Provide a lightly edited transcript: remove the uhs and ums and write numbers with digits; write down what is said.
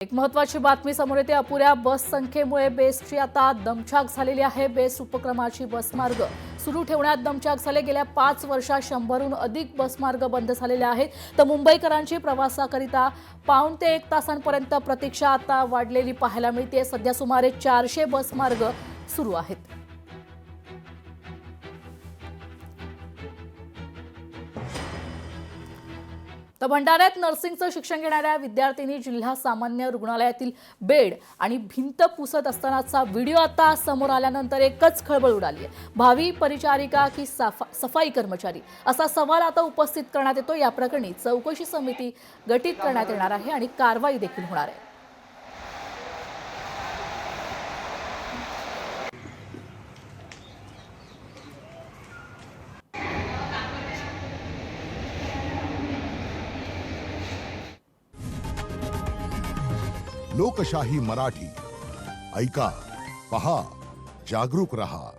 एक महत्त्वाची बातमी समोर येते। अपुऱ्या बस संख्येमुळे बेस्टची आता दमछाक झालेली आहे। बेस्ट उपक्रमाची बसमार्ग सुरू ठेवण्यात दमछाक झाले। गेल्या 5 वर्षात 100हून अधिक बसमार्ग बंद झालेले आहेत। तर मुंबईकरांची प्रवासाकरिता पाऊण ते 1 तासांपर्यंत प्रतीक्षा आता वाढलेली पाहायला मिळते। सध्या सुमारे 400 बसमार्ग सुरू आहेत। तर भंडाऱ्यात नर्सिंगचं शिक्षण घेणाऱ्या विद्यार्थिनी जिल्हा सामान्य रुग्णालयातील बेड आणि भिंत पुसत असतानाचा व्हिडिओ आता समोर आल्यानंतर एकच खळबळ उडाली आहे। भावी परिचारिका की सफाई कर्मचारी असा सवाल आता उपस्थित करण्यात येतो। या प्रकरणी चौकशी समिती गठीत करण्यात येणार आहे आणि कारवाई देखील होणार आहे। लोकशाही मराठी ऐका, पहा, जागरूक रहा।